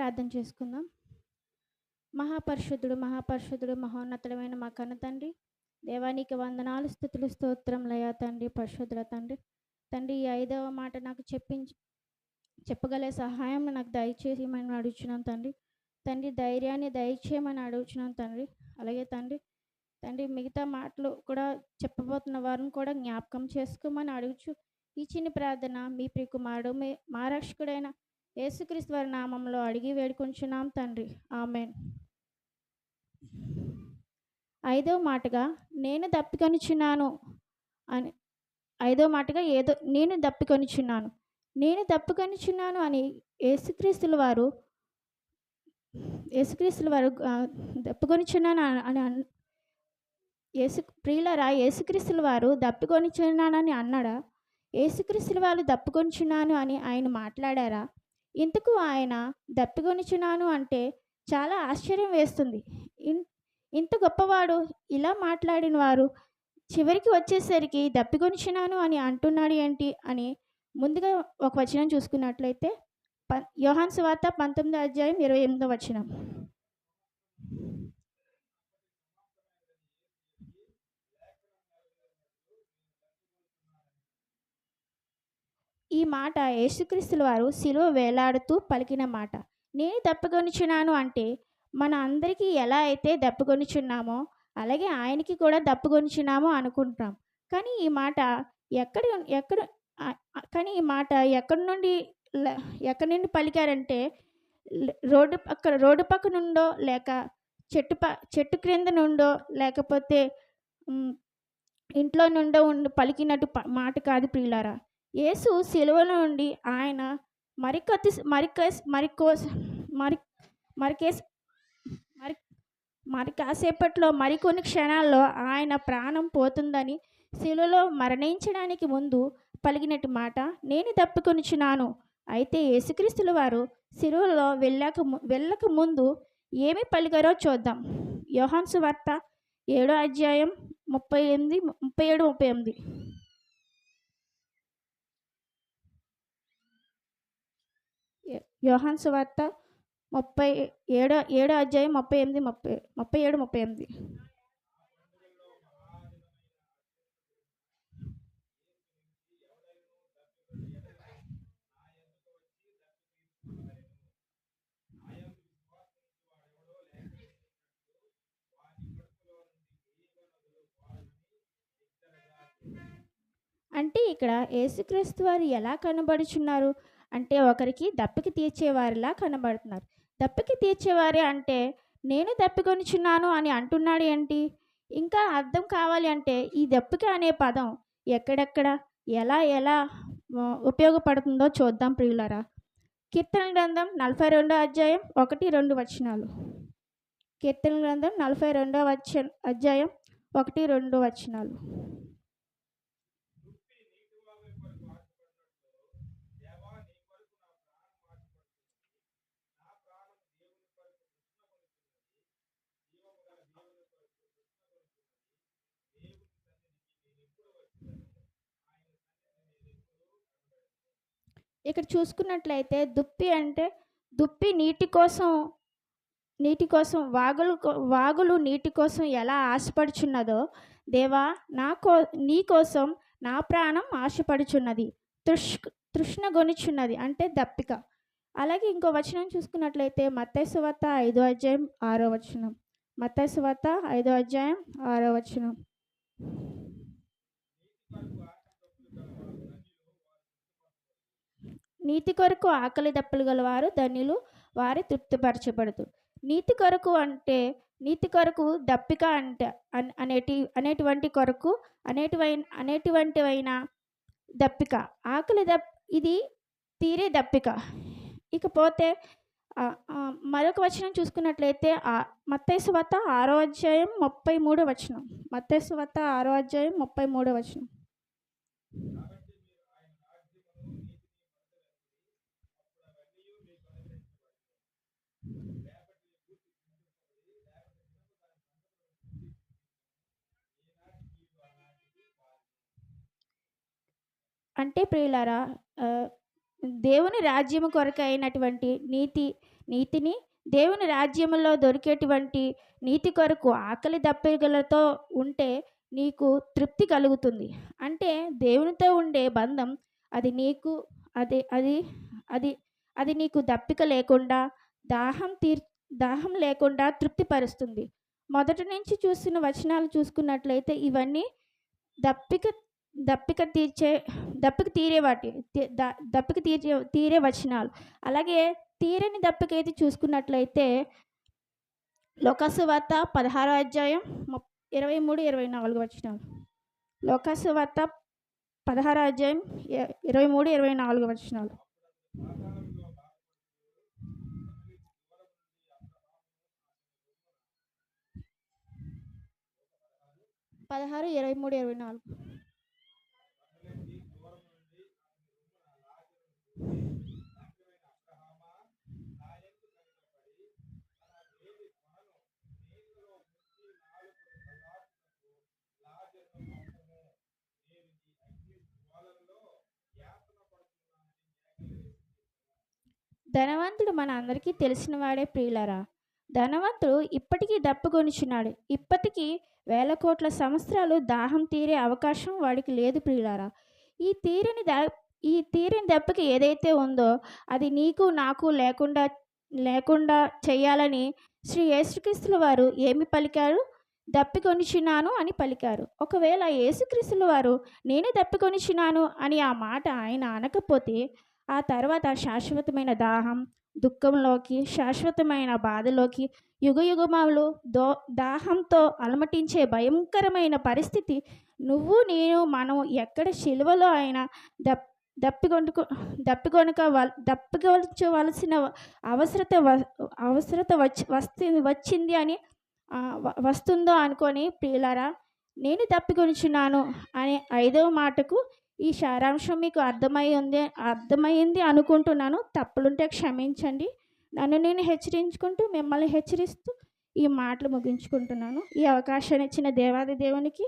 ప్రార్థన చేసుకుందాం. మహాపరిశుద్ధుడు, మహాపరిశుద్ధుడు, మహోన్నతుడమైన మా కన్న తండ్రి, దేవానికి వందనాలు, స్తుతులు, స్తోత్రములయ్యా తండ్రి, పరిశుద్ధుల తండ్రి. తండ్రి, ఈ 5వ మాట నాకు చెప్పగల సహాయం నాకు దయచేయమని అడుగుచున్నాను తండ్రి. తండ్రి, ధైర్యాన్ని దయచేయమని అడుగుచున్నాను తండ్రి. అలాగే తండ్రి మిగతా మాటలు కూడా చెప్పబోతున్న వారిని కూడా జ్ఞాపకం చేసుకోమని అడుగుచు ఈ చిన్ని ప్రార్థన మీ ప్రియకుమారుడు మా రక్షకుడైన యేసుక్రీస్తు వారి నామంలో అడిగి వేడుకొంచున్నాం తండ్రి. ఆమేన్. 5వ మాటగా నేను దప్పికొనుచున్నాను అని 5వ మాటగా నేను దప్పికొనుచున్నాను అని యేసుక్రీస్తుల వారు దప్పికొనుచున్నాను అని ప్రియులరా, యేసుక్రీస్తుల వారు దప్పికొనుచున్నానని అన్నాడా? యేసుక్రీస్తుల వారు దప్పికొనుచున్నాను అని ఆయన మాట్లాడారా? ఇంతకు ఆయన దప్పికొనుచున్నాను అంటే చాలా ఆశ్చర్యం వేస్తుంది. ఇంత గొప్పవాడు ఇలా మాట్లాడిన వారు చివరికి వచ్చేసరికి దప్పికొనుచున్నాను అని అంటున్నాడు ఏంటి అని ముందుగా ఒక వచనం చూసుకున్నట్లయితే యోహాను సువార్త 19:28. ఈ మాట యేసుక్రీస్తుల వారు శిలువ వేలాడుతూ పలికిన మాట. నేను దప్పికొనుచున్నాను అంటే మన అందరికీ ఎలా అయితే దప్పికొనుచున్నామో అలాగే ఆయనకి కూడా దప్పికొనుచున్నామో అనుకుంటాం. కానీ ఈ మాట ఎక్కడి నుండి పలికారంటే రోడ్డు పక్క నుండో లేక చెట్టు క్రింద నుండో లేకపోతే ఇంట్లో నుండో పలికినట్టు మాట కాదు ప్రియులారా. యేసు సిలువలో నుండి ఆయన మరి కాసేపట్లో మరికొన్ని క్షణాల్లో ఆయన ప్రాణం పోతుందని సిలువలో మరణించడానికి ముందు పలికినట్టు మాట నేను దప్పికొనుచున్నాను. అయితే యేసుక్రీస్తుల వారు సిలువలో వెళ్ళక ముందు ఏమి పలికారో చూద్దాం. యోహాను సువార్త 7:37-38. యోహాను సువార్త 37:38. అంటే ఇక్కడ యేసుక్రీస్తు వారు ఎలా కనబడుచున్నారు అంటే ఒకరికి దప్పిక తీర్చేవారిలా కనబడుతున్నారు. దప్పిక తీర్చేవారే అంటే నేను దప్పికొనుచున్నాను అని అంటున్నాడు ఏంటి? ఇంకా అర్థం కావాలి అంటే ఈ దప్పిక అనే పదం ఎక్కడెక్కడ ఎలా ఉపయోగపడుతుందో చూద్దాం ప్రియులారా. కీర్తన గ్రంథం 42:1-2. కీర్తన గ్రంథం 42:1-2. ఇక్కడ చూసుకున్నట్లయితే దుప్పి నీటి కోసం వాగులు నీటి కోసం ఎలా ఆశపడుచున్నదో దేవా నీ కోసం నా ప్రాణం ఆశపడుచున్నది, తృష్ణ గొనుచున్నది అంటే దప్పిక. అలాగే ఇంకో వచనం చూసుకున్నట్లయితే మత్తయి సువార్త 5:6. మత్తయి సువార్త 5:6. నీతి కొరకు ఆకలి దప్పులు గలవారు ధన్యులు, వారి తృప్తిపరచబడదు. నీతి కొరకు దప్పిక అంటే అనేటువంటివైన దప్పిక, ఆకలి ఇది తీరే దప్పిక. ఇకపోతే మరొక వచనం చూసుకున్నట్లయితే మత్తయి సువార్త 6:33. మత్తయి సువార్త 6:33. అంటే ప్రియులారా, దేవుని రాజ్యము కొరకు అయినటువంటి నీతిని, దేవుని రాజ్యంలో దొరికేటువంటి నీతి కొరకు ఆకలి దప్పికలతో ఉంటే నీకు తృప్తి కలుగుతుంది. అంటే దేవునితో ఉండే బంధం అది నీకు అది అది అది అది నీకు దప్పిక లేకుండా, దాహం తీర్ దాహం లేకుండా తృప్తిపరుస్తుంది. మొదటి నుంచి చూస్తున్న వచనాలు చూసుకున్నట్లయితే ఇవన్నీ దప్పిక దప్పిక తీర్చే దప్పిక తీరే వాటి దప్పిక తీరే వచనాలు. అలాగే తీరని దప్పిక అయితే చూసుకున్నట్లయితే లోకాసు వార్త 16వ అధ్యాయం 23, 24 వచనాలు. లోకాసు వార్త 16వ అధ్యాయం 23, 24 వచనాలు. 16, 23, 24. ధనవంతుడు మన అందరికీ తెలిసిన వాడే ప్రియులరా. ధనవంతుడు ఇప్పటికీ దప్పుకొనిచున్నాడు. ఇప్పటికీ 1000 కోట్ల సంవత్సరాలు దాహం తీరే అవకాశం వాడికి లేదు ప్రియులారా. ఈ తీరని దప్పిక ఏదైతే ఉందో అది నీకు నాకు లేకుండా చేయాలని శ్రీ యేసుక్రీస్తుల వారు ఏమి పలికారు? దప్పికొనిచున్నాను అని పలికారు. ఒకవేళ యేసుక్రీస్తుల వారు నేను దప్పికొనిచున్నాను అని ఆ మాట ఆయన అనకపోతే ఆ తర్వాత శాశ్వతమైన దాహం, దుఃఖంలోకి, శాశ్వతమైన బాధలోకి, యుగయుగములు దాహంతో అలమటించే భయంకరమైన పరిస్థితి నువ్వు నేను మనం ఎక్కడ శిలువలో అయినా దప్పికొనవలసిన అవసరత వచ్చింది అని వస్తుందో అనుకొని ప్రియులారా, నేను దప్పికొనిచున్నాను అనే 5వ మాటకు ఈ సారాంశం మీకు అర్థమైంది అనుకుంటున్నాను. తప్పులుంటే క్షమించండి. నన్ను నేను హెచ్చరించుకుంటూ మిమ్మల్ని హెచ్చరిస్తూ ఈ మాటలు ముగించుకుంటున్నాను. ఈ అవకాశాన్ని ఇచ్చిన దేవాది దేవునికి